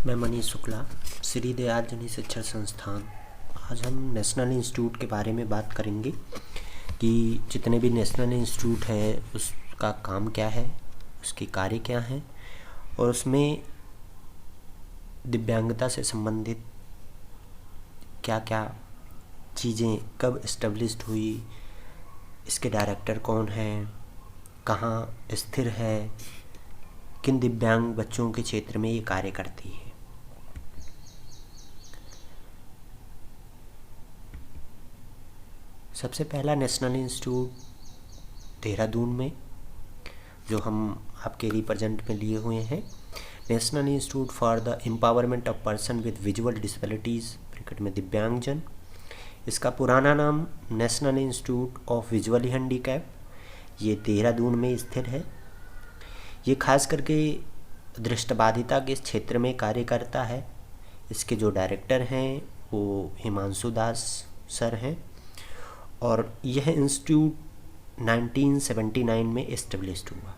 मैं मनीष शुक्ला, श्री दयाल जनी शिक्षण संस्थान। आज हम नेशनल इंस्टीट्यूट के बारे में बात करेंगे कि जितने भी नेशनल इंस्टीट्यूट है उसका काम क्या है, उसके कार्य क्या हैं और उसमें दिव्यांगता से संबंधित क्या क्या चीज़ें कब इस्टेब्लिश्ड हुई, इसके डायरेक्टर कौन हैं, कहाँ स्थिर है, किन दिव्यांग बच्चों के क्षेत्र में ये कार्य करती है। सबसे पहला नेशनल इंस्टीट्यूट देहरादून में जो हम आपके रिप्रेजेंट में लिए हुए हैं, national institute for the empowerment of person with visual disabilities bracket में दिव्यांगजन। इसका पुराना नाम national institute of visually handicap, ये देहरादून में स्थित है। ये खास करके दृष्टिबाधिता के क्षेत्र में कार्य करता है। इसके जो डायरेक्टर हैं वो हिमांशु दास सर हैं और यह इंस्टीट्यूट 1979 में इस्टेब्लिश्ड हुआ।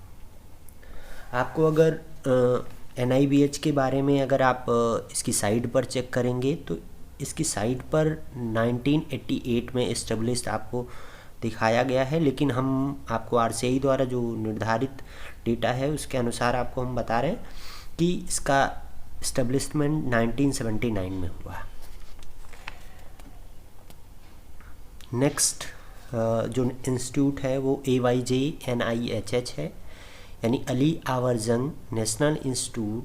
आपको अगर NIBH के बारे में अगर आप इसकी साइट पर चेक करेंगे तो इसकी साइट पर 1988 में इस्टेब्लिश्ड आपको दिखाया गया है, लेकिन हम आपको RCI द्वारा जो निर्धारित डेटा है उसके अनुसार आपको हम बता रहे हैं कि इसका इस्टेब्लिशमेंट 1979 में हुआ। नेक्स्ट जो इंस्टीट्यूट है वो AYJNIHH है, यानी अली आवर जंग National institute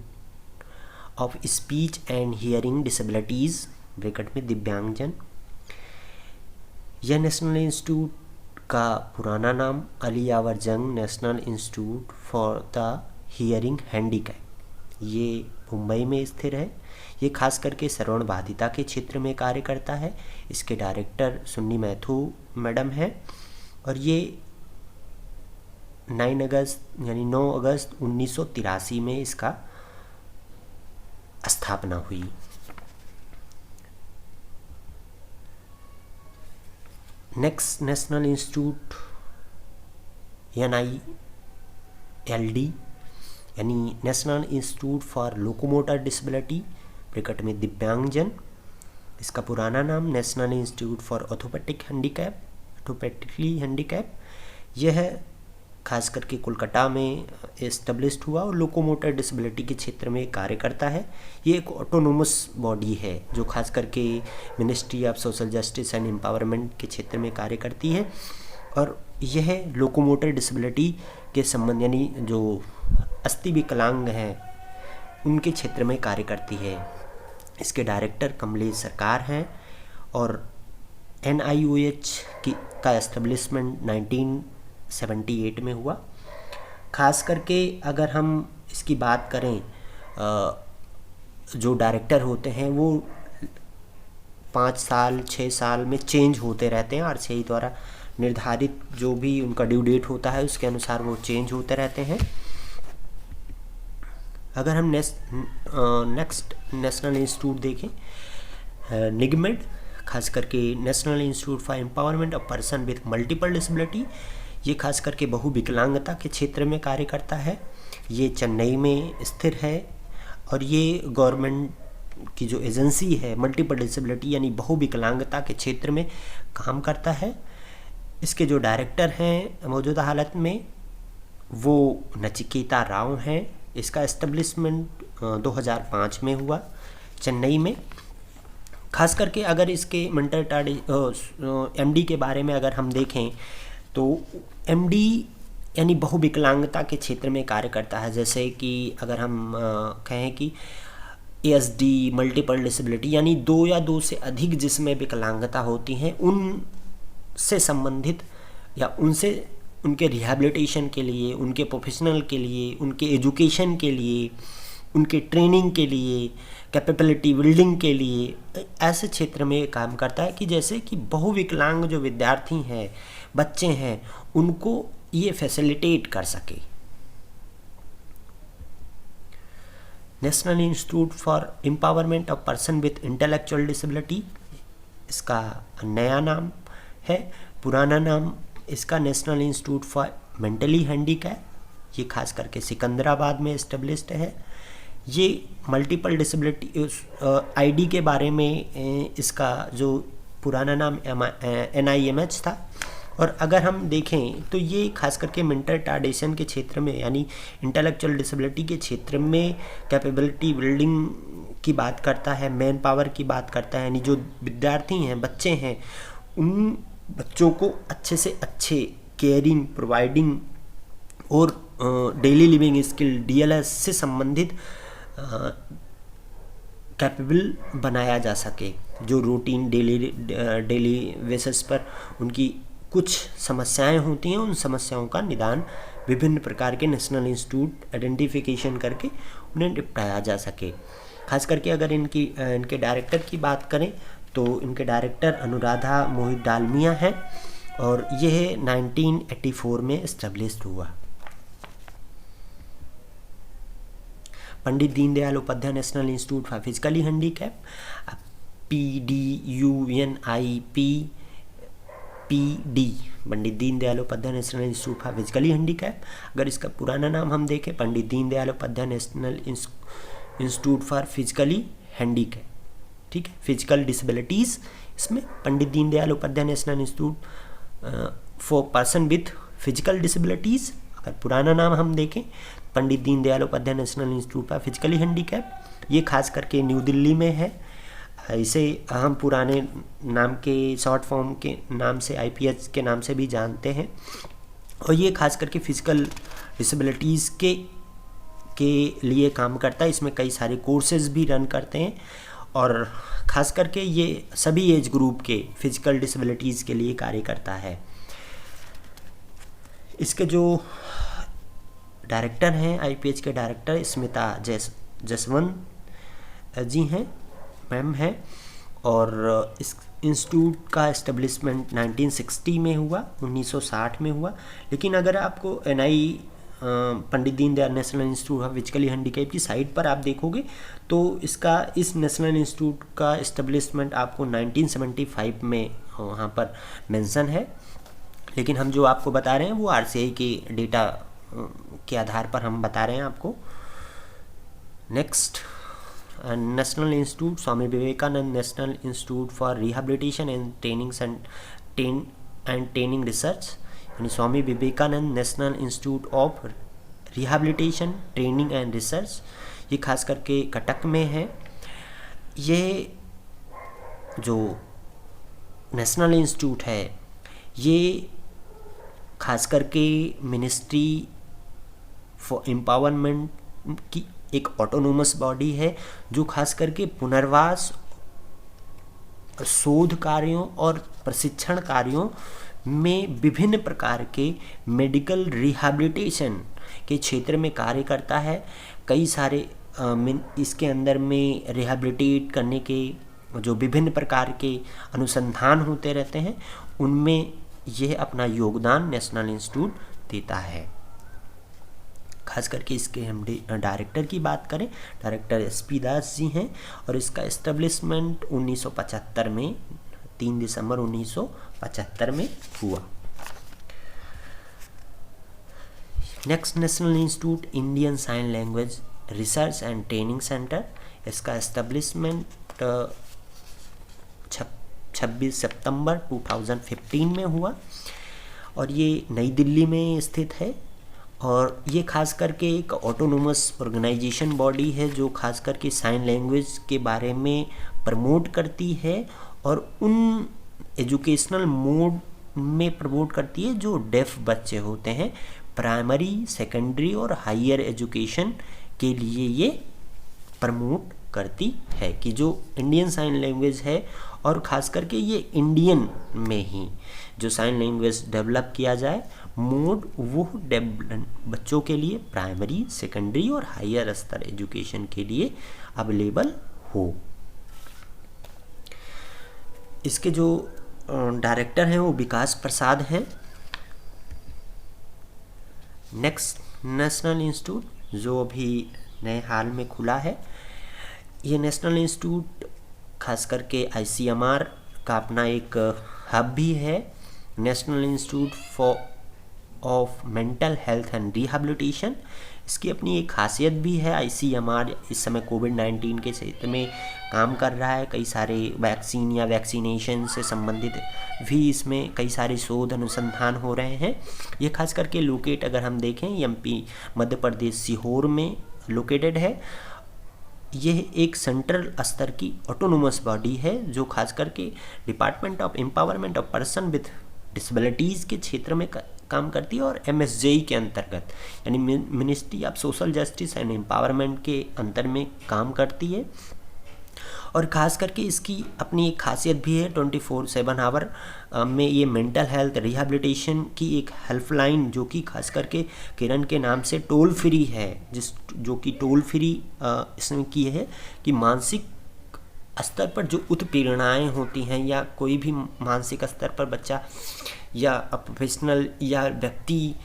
of Speech and Hearing Disabilities bracket में दिव्यांगजन। यह नेशनल इंस्टीट्यूट का पुराना नाम अली आवर जंग National institute for the hearing handicap, ये मुंबई में स्थित है। ये खास करके श्रवण बाधिता के क्षेत्र में कार्य करता है। इसके डायरेक्टर सुन्नी मैथु मैडम हैं और ये 9 अगस्त 1983 में इसका स्थापना हुई। नेक्स्ट नेशनल इंस्टीट्यूट NILD यानी national institute for Locomotor disability bracket में दिव्यांगजन। इसका पुराना नाम national institute for Orthopedically handicap. यह खास करके कोलकाता में इस्टेब्लिश्ड हुआ और लोकोमोटर डिसेबिलिटी के क्षेत्र में कार्य करता है। ये एक ऑटोनोमस बॉडी है जो खास करके ministry of social justice and empowerment के क्षेत्र में कार्य करती है और यह लोकोमोटर डिसेबिलिटी के संबंध यानी जो अस्थि विकलांग हैं उनके क्षेत्र में कार्य करती है। इसके डायरेक्टर कमलेश सरकार हैं और NIOH का एस्टेब्लिशमेंट 1978 में हुआ। खास करके अगर हम इसकी बात करें, जो डायरेक्टर होते हैं वो 5 साल 6 साल में चेंज होते रहते हैं। RCI द्वारा निर्धारित जो भी उनका ड्यू डेट होता है उसके अनुसार वो चेंज होते रहते हैं। अगर हम नेक्स्ट नेशनल इंस्टीट्यूट देखें, निगमेड, खास करके national institute for empowerment of person with multiple disability, ये खास करके बहुविकलांगता के क्षेत्र में कार्य करता है। ये चेन्नई में स्थिर है और ये गवर्नमेंट की जो एजेंसी है मल्टीपल डिसेबिलिटी यानी बहुविकलांगता के क्षेत्र में काम करता है। इसके जो डायरेक्टर हैं मौजूदा हालत में वो नचिकेता राव हैं। इसका एस्टेब्लिशमेंट 2005 में हुआ चेन्नई में। खास करके अगर इसके MD के बारे में अगर हम देखें तो MD यानी बहुविकलांगता के क्षेत्र में कार्य करता है। जैसे कि अगर हम कहें कि ASD मल्टीपल डिसेबिलिटी यानी 2 या 2 से अधिक जिसमें विकलांगता होती हैं उनसे संबंधित या उनसे उनके रिहैबिलिटेशन के लिए, उनके प्रोफेशनल के लिए, उनके एजुकेशन के लिए, उनके ट्रेनिंग के लिए, कैपेबिलिटी बिल्डिंग के लिए ऐसे क्षेत्र में काम करता है कि जैसे कि बहुविकलांग जो विद्यार्थी हैं, बच्चे हैं, उनको ये फैसिलिटेट कर सके। National institute for empowerment of person with intellectual disability, इसका नया नाम है। पुराना नाम इसका national institute for mentally handicap, ये खास करके सिकंदराबाद में इस्टेब्लिश्ड है। ये मल्टीपल डिसेबिलिटी आईडी के बारे में इसका जो पुराना नाम NIMH था। और अगर हम देखें तो ये खास करके मेंटल रिटार्डेशन के क्षेत्र में यानी इंटेलेक्चुअल डिसेबिलिटी के क्षेत्र में कैपेबिलिटी बिल्डिंग की बात करता है, मैन पावर की बात करता है, यानी जो विद्यार्थी हैं, बच्चे हैं, उन बच्चों को अच्छे से अच्छे केयरिंग, प्रोवाइडिंग और डेली लिविंग स्किल DLS से संबंधित कैपेबल बनाया जा सके। जो रूटीन डेली बेसिस पर उनकी कुछ समस्याएं होती हैं, उन समस्याओं का निदान विभिन्न प्रकार के नेशनल इंस्टीट्यूट आइडेंटिफिकेशन करके उन्हें निपटाया जा सके। खास करके अगर इनके डायरेक्टर की बात करें तो इनके डायरेक्टर अनुराधा मोहित डालमिया हैं और यह 1984 में इस्टेब्लिश्ड हुआ। Pandit Deendayal Upadhyay national institute for physically Handicap, PDUNIPPD, Pandit Deendayal Upadhyay national institute for physically Handicap. अगर इसका पुराना नाम हम देखें, Pandit Deendayal Upadhyay national institute for physically Handicap, ठीक है, फिजिकल डिसेबिलिटीज़। इसमें Pandit Deendayal Upadhyay national institute for person with physical Disabilities. अगर पुराना नाम हम देखें, Pandit Deendayal Upadhyay national institute for physically Handicap, ये खास करके न्यू दिल्ली में है। इसे हम पुराने नाम के शॉर्ट फॉर्म के नाम से IPH के नाम से भी जानते हैं। और ये खास करके फिजिकल डिसेबिलिटीज़ के लिए काम करता है। इसमें कई सारे कोर्सेज भी रन करते हैं और ख़ास करके ये सभी एज ग्रुप के फिजिकल डिसेबिलिटीज़ के लिए कार्य करता है। इसके जो डायरेक्टर हैं, IPH के डायरेक्टर स्मिता जसवंत जी हैं, मैम हैं। और इस इंस्टीट्यूट का इस्टेब्लिशमेंट 1960 में हुआ, 1960 में हुआ। लेकिन अगर आपको Pandit Deendayal national institute of Physically Handicap की साइट पर आप देखोगे तो इस नेशनल इंस्टीट्यूट का इस्टेब्लिशमेंट आपको 1975 में वहाँ पर मेंशन है। लेकिन हम जो आपको बता रहे हैं वो RCI के डेटा के आधार पर हम बता रहे हैं आपको। Next, national Institute Swami Vivekananda National institute for Rehabilitation and Training Research, यानी Swami Vivekananda National institute of Rehabilitation Training and Research, ये खास करके कटक में है। ये जो नेशनल इंस्टीट्यूट है ये खास करके मिनिस्ट्री फॉर एम्पावरमेंट की एक ऑटोनोमस बॉडी है जो खास करके पुनर्वास, शोध कार्यों और प्रशिक्षण कार्यों में विभिन्न प्रकार के मेडिकल रिहैबिलिटेशन के क्षेत्र में कार्य करता है। कई सारे इसके अंदर में रिहैबिलिटेट करने के जो विभिन्न प्रकार के अनुसंधान होते रहते हैं, उनमें यह अपना योगदान नेशनल इंस्टीट्यूट देता है। खास करके इसके हम डायरेक्टर की बात करें, डायरेक्टर SP दास जी हैं और इसका इस्टेब्लिशमेंट 1975 में 3 दिसंबर 1975 में हुआ। Next, national institute Indian sign language research and training centre, इसका इस्टेब्लिशमेंट 26 सितंबर 2015 में हुआ और ये नई दिल्ली में स्थित है। और ये खास करके एक ऑटोनोमस ऑर्गेनाइजेशन बॉडी है जो खास करके साइन लैंग्वेज के बारे में प्रमोट करती है और उन एजुकेशनल मोड में प्रमोट करती है जो डेफ बच्चे होते हैं। प्राइमरी, सेकेंडरी और हायर एजुकेशन के लिए ये प्रमोट करती है कि जो इंडियन साइन लैंग्वेज है और ख़ास करके ये इंडियन में ही जो साइन लैंग्वेज डेवलप किया जाए मोड, वो बच्चों के लिए प्राइमरी, सेकेंडरी और हायर स्तर एजुकेशन के लिए अवेलेबल हो। इसके जो डायरेक्टर हैं वो विकास प्रसाद हैं। नेक्स्ट, नेशनल इंस्टीट्यूट जो अभी नए हाल में खुला है, ये नेशनल इंस्टीट्यूट खास करके ICMR का अपना एक हब भी है, national institute of mental health and rehabilitation. इसकी अपनी एक खासियत भी है। ICMR इस समय कोविड-19 के क्षेत्र में काम कर रहा है। कई सारे वैक्सीन या वैक्सीनेशन से संबंधित भी इसमें कई सारे शोध अनुसंधान हो रहे हैं। ये खास करके लोकेट अगर हम देखें MP मध्य प्रदेश सीहोर में लोकेटेड है। यह एक सेंट्रल स्तर की ऑटोनोमस बॉडी है जो खास करके department of empowerment of person with disabilities के क्षेत्र में काम करती है और MSJE के अंतर्गत यानी ministry of social justice and empowerment के अंतर में काम करती है। और ख़ास करके इसकी अपनी एक खासियत भी है, 24/7 आवर में ये मेंटल हेल्थ रिहैबिलिटेशन की एक हेल्पलाइन जो कि खास करके किरण के नाम से टोल फ्री है, जो कि टोल फ्री इसमें की है कि मानसिक स्तर पर जो उत्पीड़नाएँ होती हैं या कोई भी मानसिक स्तर पर बच्चा या प्रोफेशनल या व्यक्ति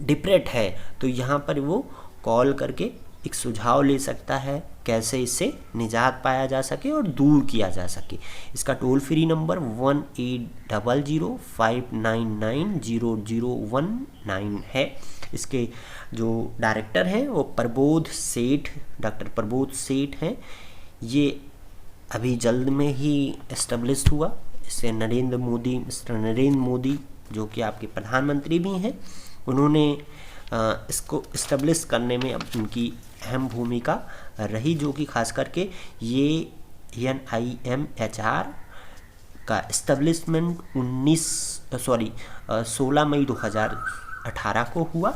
डिप्रेट है तो यहाँ पर वो कॉल करके एक सुझाव ले सकता है कैसे इससे निजात पाया जा सके और दूर किया जा सके। इसका टोल फ्री नंबर 1800-599-0019 है। इसके जो डायरेक्टर हैं वो डॉक्टर प्रबोध सेठ हैं। ये अभी जल्द में ही एस्टेब्लिश हुआ। इससे मिस्टर नरेंद्र मोदी जो कि आपके प्रधानमंत्री भी हैं, उन्होंने इसको इस्टेब्लिश करने में अब उनकी अहम भूमिका रही, जो कि खास करके ये NIMHR का इस्टेब्लिशमेंट 16 मई 2018 को हुआ।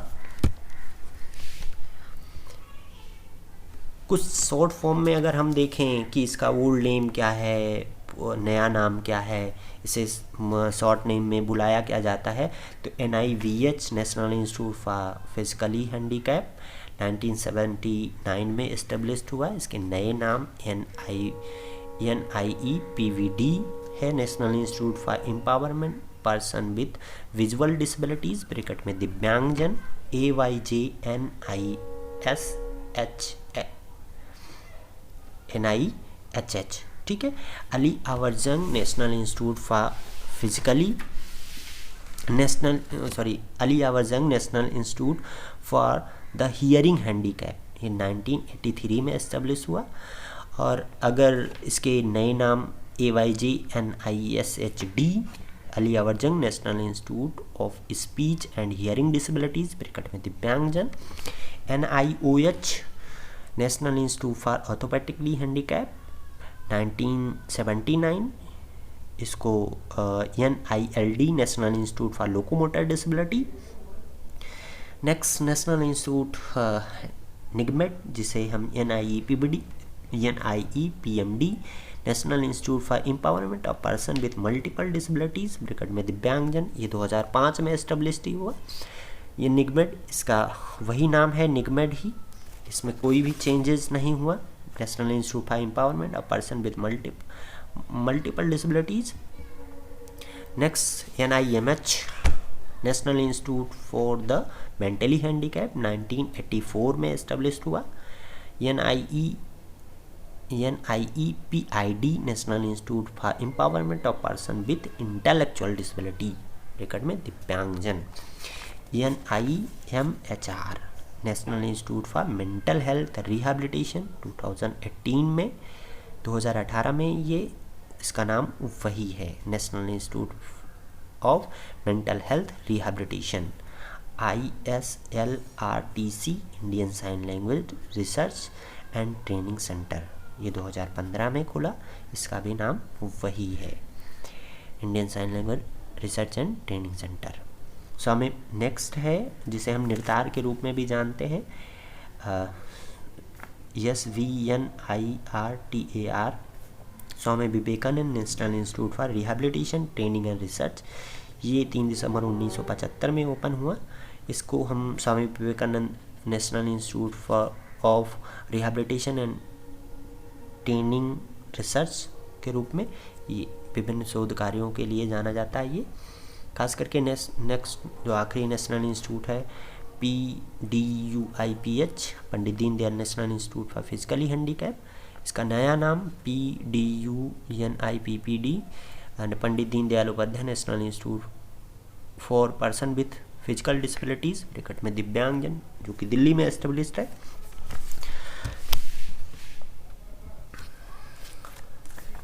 कुछ शॉर्ट फॉर्म में अगर हम देखें कि इसका ओल्ड नेम क्या है, नया नाम क्या है, इसे शॉर्ट नेम में बुलाया क्या जाता है, तो NIVH national institute for physically handicap 1979 में इस्टेब्लिश्ड हुआ। इसके नए नाम NIEPVD है, national institute for empowerment person with visual disabilities bracket में दिव्यांगजन NIHH, ठीक है। Ali Yavar Jung National institute for Ali Yavar Jung National institute for the hearing handicap, ये 1983 में एस्टेब्लिश हुआ। और अगर इसके नए नाम AYJNISHD Ali Yavar Jung National institute of Speech and Hearing Disabilities bracket में Divyangjan NIOH National institute for Orthopedically Handicap 1979, इसको NILD National institute for Locomotor Disability. Next national Institute निगमेट जिसे हम NIEPMD National institute for empowerment of person with multiple Disabilities bracket में दिव्यांगजन, ये 2005 में establish हुआ। ये निगमेट, इसका वही नाम है निगमेट ही, इसमें कोई भी चेंजेस नहीं हुआ। National institute for empowerment of person with multiple disabilities. Next NIMH national institute for the mentally handicap 1984 में एस्टेब्लिश हुआ। NIEPID national institute for empowerment of person with intellectual disability bracket में दिव्यांगजन। NIMHR national institute for mental health rehabilitation 2018 में ये इसका नाम वही है, national institute of mental health rehabilitation. ISLRTC Indian sign language research and training centre, ये 2015 में खुला, इसका भी नाम वही है, Indian sign language research and training Centre. So हमें नेक्स्ट है जिसे हम निर्तार के रूप में भी जानते हैं, SVNIRTAR, Swami Vivekananda National institute for Rehabilitation Training and Research, ये 3 दिसंबर 1975 में ओपन हुआ। इसको हम Swami Vivekananda National institute of Rehabilitation and Training Research के रूप में ये विभिन्न शोध कार्यों के लिए जाना जाता है। ये खास करके नेक्स्ट जो आखिरी नेशनल इंस्टीट्यूट है PDUIPH Pandit Deendayal national institute for physically handicap, इसका नया नाम PDUNIPPD and Pandit Deendayal Upadhyay national institute for person with physical disabilities bracket में दिव्यांगजन, जो कि दिल्ली में एस्टेब्लिश्ड है।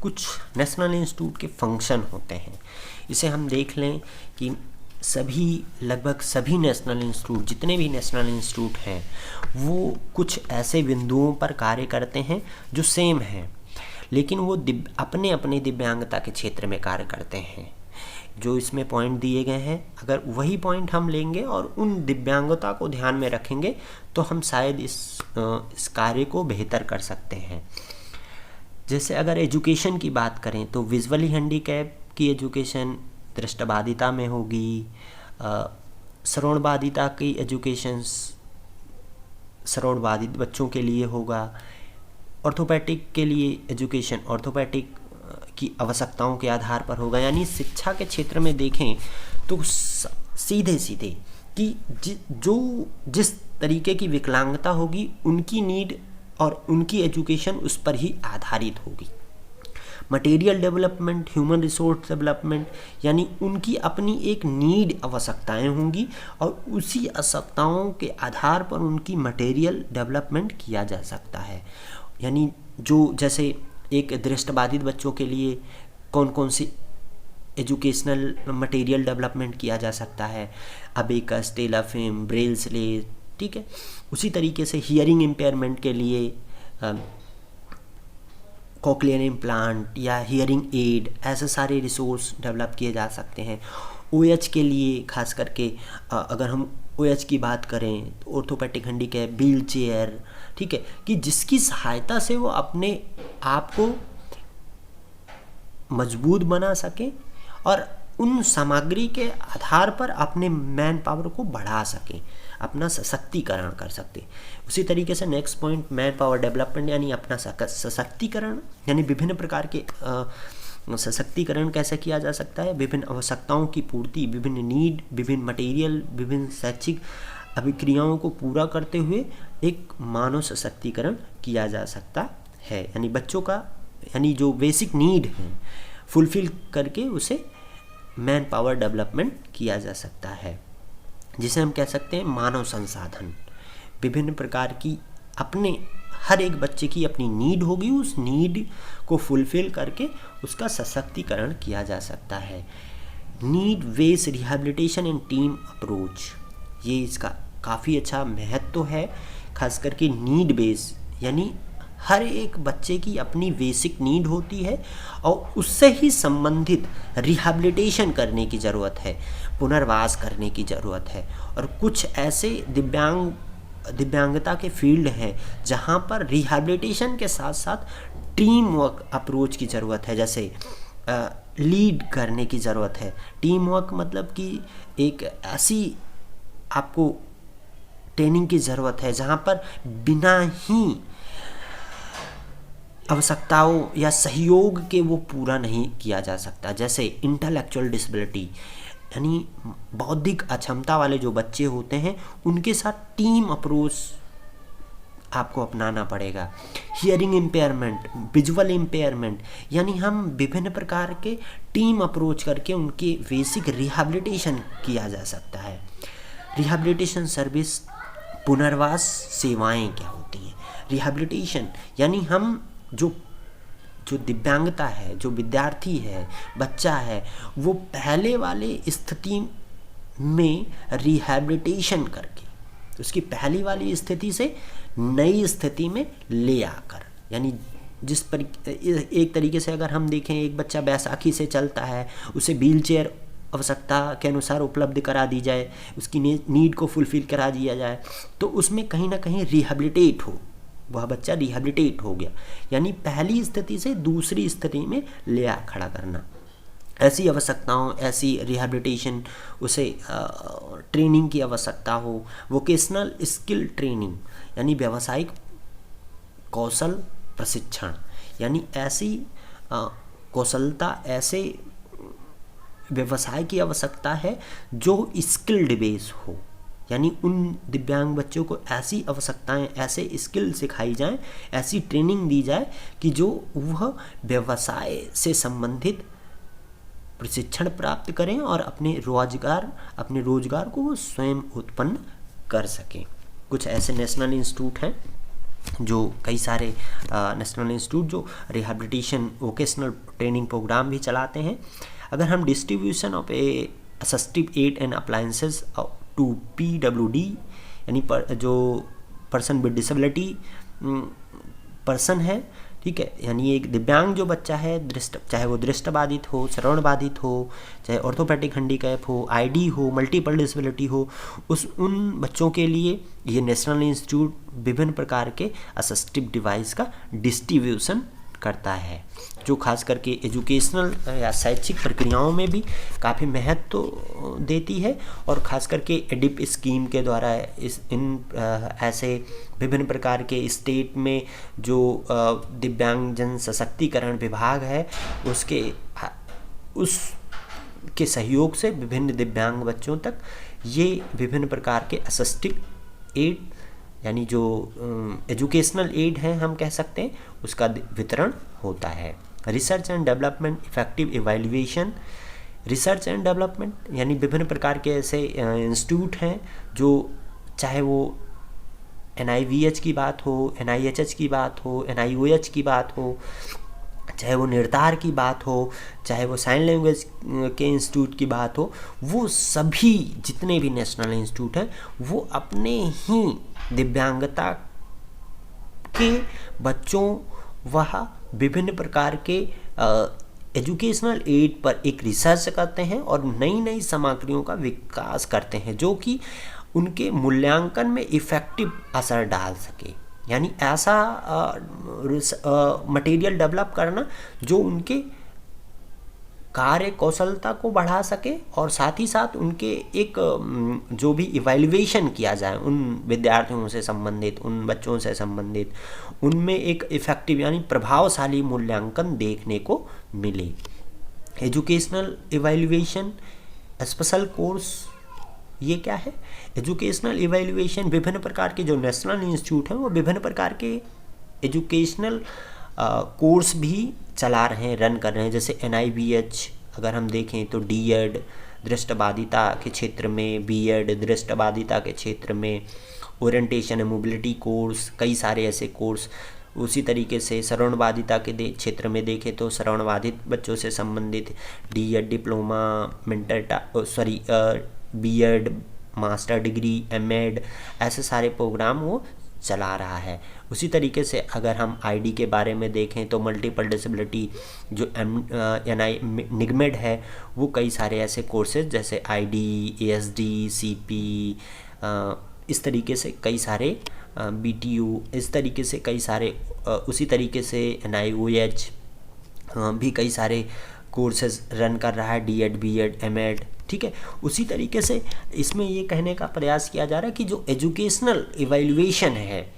कुछ नेशनल इंस्टीट्यूट के फंक्शन होते हैं, इसे हम देख लें कि लगभग सभी नेशनल इंस्टीट्यूट, जितने भी नेशनल इंस्टीट्यूट हैं, वो कुछ ऐसे बिंदुओं पर कार्य करते हैं जो सेम हैं, लेकिन वो अपने अपने दिव्यांगता के क्षेत्र में कार्य करते हैं। जो इसमें पॉइंट दिए गए हैं, अगर वही पॉइंट हम लेंगे और उन दिव्यांगता को ध्यान में रखेंगे तो हम शायद इस कार्य को बेहतर कर सकते हैं। जैसे अगर एजुकेशन की बात करें तो विजुअली हैंडीकैप की एजुकेशन दृष्टिबाधिता में होगी, श्रवणबाधिता की एजुकेशन श्रवणबाधित बच्चों के लिए होगा, ऑर्थोपेडिक के लिए एजुकेशन ऑर्थोपेडिक की आवश्यकताओं के आधार पर होगा। यानी शिक्षा के क्षेत्र में देखें तो सीधे सीधे कि जिस तरीके की विकलांगता होगी उनकी नीड और उनकी एजुकेशन उस पर ही आधारित होगी। Material development, human resource development, यानी उनकी अपनी एक नीड आवश्यकताएं होंगी और उसी आवश्यकताओं के आधार पर उनकी मटेरियल डेवलपमेंट किया जा सकता है। यानी जैसे एक दृष्टिबाधित बच्चों के लिए कौन कौन सी एजुकेशनल मटेरियल डेवलपमेंट किया जा सकता है, अबेकस, टेलाफिम, ब्रेल स्लेट, ठीक है। उसी तरीके से हियरिंग इम्पेयरमेंट के लिए कॉक्लियर इम्प्लांट या हियरिंग एड, ऐसे सारे रिसोर्स डेवलप किए जा सकते हैं। ओएच के लिए खास करके अगर हम ओएच की बात करें तो ऑर्थोपेडिक हैंडीकैप, व्हील चेयर, ठीक है, कि जिसकी सहायता से वो अपने आप को मजबूत बना सके और उन सामग्री के आधार पर अपने मैन पावर को बढ़ा सके, अपना सशक्तिकरण कर सकते। उसी तरीके से next point man power development, यानी अपना सशक्तिकरण, यानी विभिन्न प्रकार के सशक्तिकरण कैसे किया जा सकता है, विभिन्न आवश्यकताओं की पूर्ति, विभिन्न नीड, विभिन्न मटेरियल, विभिन्न शैक्षिक अभिक्रियाओं को पूरा करते हुए एक मानव सशक्तिकरण किया जा सकता है। यानी बच्चों का यानी जो बेसिक नीड है फुलफिल करके उसे मैन पावर डेवलपमेंट किया जा सकता है, जिसे हम कह सकते हैं मानव संसाधन। विभिन्न प्रकार की अपने हर एक बच्चे की अपनी नीड होगी, उस नीड को फुलफिल करके उसका सशक्तिकरण किया जा सकता है। Need based rehabilitation and team approach, ये इसका काफ़ी अच्छा महत्व है। खास करके नीड बेस, यानी हर एक बच्चे की अपनी बेसिक नीड होती है और उससे ही संबंधित रिहैबिलिटेशन करने की ज़रूरत है, पुनर्वास करने की ज़रूरत है। और कुछ ऐसे दिव्यांगता के फील्ड हैं जहाँ पर रिहैबिलिटेशन के साथ साथ टीम वर्क अप्रोच की ज़रूरत है, जैसे लीड करने की ज़रूरत है। टीम वर्क मतलब कि एक ऐसी आपको ट्रेनिंग की ज़रूरत है जहाँ पर बिना ही आवश्यकताओं या सहयोग के वो पूरा नहीं किया जा सकता। जैसे इंटेलेक्चुअल डिसेबिलिटी, यानी बौद्धिक अक्षमता वाले जो बच्चे होते हैं उनके साथ टीम अप्रोच आपको अपनाना पड़ेगा। हियरिंग इम्पेयरमेंट, विजुअल इम्पेयरमेंट, यानी हम विभिन्न प्रकार के टीम अप्रोच करके उनके बेसिक रिहैबिलिटेशन किया जा सकता है। रिहैबिलिटेशन सर्विस, पुनर्वास सेवाएं क्या होती हैं। रिहैबिलिटेशन यानी हम जो दिव्यांगता है, जो विद्यार्थी है, बच्चा है, वो पहले वाले स्थिति में रिहैबिलिटेशन करके उसकी पहली वाली स्थिति से नई स्थिति में ले आकर, यानी एक तरीके से अगर हम देखें, एक बच्चा बैसाखी से चलता है, उसे व्हील चेयर आवश्यकता के अनुसार उपलब्ध करा दी जाए, उसकी नीड को फुलफिल करा दिया जाए, तो उसमें कहीं ना कहीं रिहैबिलिटेट हो, वह बच्चा रिहैबिलिटेट हो गया, यानी पहली स्थिति से दूसरी स्थिति में ले आ खड़ा करना। ऐसी आवश्यकताओं, ऐसी रिहैबिलिटेशन, उसे ट्रेनिंग की आवश्यकता हो, वोकेशनल स्किल ट्रेनिंग यानी व्यावसायिक कौशल प्रशिक्षण, यानी ऐसी कौशलता, ऐसे व्यवसाय की आवश्यकता है जो स्किल्ड बेस हो, यानी उन दिव्यांग बच्चों को ऐसी आवश्यकताएं, ऐसे स्किल सिखाई जाएं, ऐसी ट्रेनिंग दी जाए कि जो वह व्यवसाय से संबंधित प्रशिक्षण प्राप्त करें और अपने रोजगार को वो स्वयं उत्पन्न कर सकें। कुछ ऐसे नेशनल इंस्टीट्यूट हैं जो कई सारे नेशनल इंस्टीट्यूट जो रिहैबिलिटेशन वोकेशनल ट्रेनिंग प्रोग्राम भी चलाते हैं। अगर हम distribution of assistive aid and appliances to PWD यानी जो पर्सन विद डिसेबिलिटी पर्सन है, ठीक है, यानी एक दिव्यांग जो बच्चा है, चाहे वो दृष्टिबाधित हो, श्रवणबाधित हो, चाहे ऑर्थोपेडिक हैंडीकैप हो, ID हो, मल्टीपल डिसेबिलिटी हो, उन बच्चों के लिए ये नेशनल इंस्टीट्यूट विभिन्न प्रकार के असिस्टिव डिवाइस का डिस्ट्रीब्यूशन करता है, जो खास करके एजुकेशनल या शैक्षिक प्रक्रियाओं में भी काफ़ी महत्व देती है, और खास करके एडिप स्कीम के द्वारा ऐसे विभिन्न प्रकार के स्टेट में जो दिव्यांगजन सशक्तिकरण विभाग है उसके सहयोग से विभिन्न दिव्यांग बच्चों तक ये विभिन्न प्रकार के असिस्टिव एड यानी जो एजुकेशनल एड है हम कह सकते हैं, उसका वितरण होता है। Research and development, effective evaluation, research and development यानी विभिन्न प्रकार के ऐसे इंस्टीट्यूट हैं जो चाहे वो NIVH की बात हो, NIHH की बात हो, NIOH की बात हो, चाहे वो निर्धार की बात हो, चाहे वो साइन लैंग्वेज के इंस्टीट्यूट की बात हो, वो सभी जितने भी नेशनल इंस्टीट्यूट हैं वो अपने ही दिव्यांगता के बच्चों वह विभिन्न प्रकार के एजुकेशनल एड पर एक रिसर्च करते हैं और नई नई सामग्रियों का विकास करते हैं जो कि उनके मूल्यांकन में इफ़ेक्टिव असर डाल सके। यानी ऐसा मटेरियल डेवलप करना जो उनके कार्य कौशलता को बढ़ा सके और साथ ही साथ उनके एक जो भी इवैल्यूएशन किया जाए उन विद्यार्थियों से संबंधित, उन बच्चों से संबंधित, उनमें एक इफ़ेक्टिव यानी प्रभावशाली मूल्यांकन देखने को मिले। एजुकेशनल इवैल्यूएशन स्पेशल कोर्स ये क्या है? एजुकेशनल इवैल्यूएशन विभिन्न प्रकार के जो नेशनल इंस्टीट्यूट हैं वो विभिन्न प्रकार के एजुकेशनल कोर्स भी चला रहे हैं, रन कर रहे हैं। जैसे NIVH अगर हम देखें तो D.Ed दृष्टिबाधिता के क्षेत्र में, B.Ed दृष्टिबाधिता के क्षेत्र में, ओरिएंटेशन एंड मोबिलिटी कोर्स, कई सारे ऐसे कोर्स। उसी तरीके से श्रवणबाधिता के क्षेत्र में देखें तो श्रवणबाधित बच्चों से संबंधित D.Ed diploma, B.Ed master degree, M.Ed ऐसे सारे प्रोग्राम वो चला रहा है। उसी तरीके से अगर हम ID के बारे में देखें तो मल्टीपल डिसेबिलिटी जो निगमेड है वो कई सारे ऐसे कोर्सेज जैसे ID, ASD, CP, इस तरीके से कई सारे BTU, इस तरीके से कई सारे उसी तरीके से NIOH भी कई सारे कोर्सेज रन कर रहा है, D.Ed, B.Ed, M.Ed, ठीक है। उसी तरीके से इसमें ये कहने का प्रयास किया जा रहा है कि जो एजुकेशनल इवैल्यूएशन है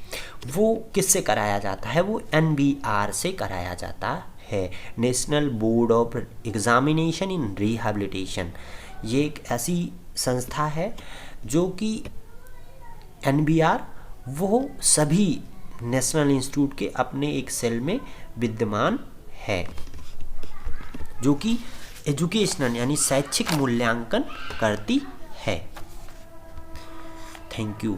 वो किससे कराया जाता है? वो NBR से कराया जाता है, national board of examination in rehabilitation. ये एक ऐसी संस्था है जो कि NBR वो सभी नेशनल इंस्टीट्यूट के अपने एक सेल में विद्यमान है जो कि एजुकेशनल यानी शैक्षिक मूल्यांकन करती है। Thank you.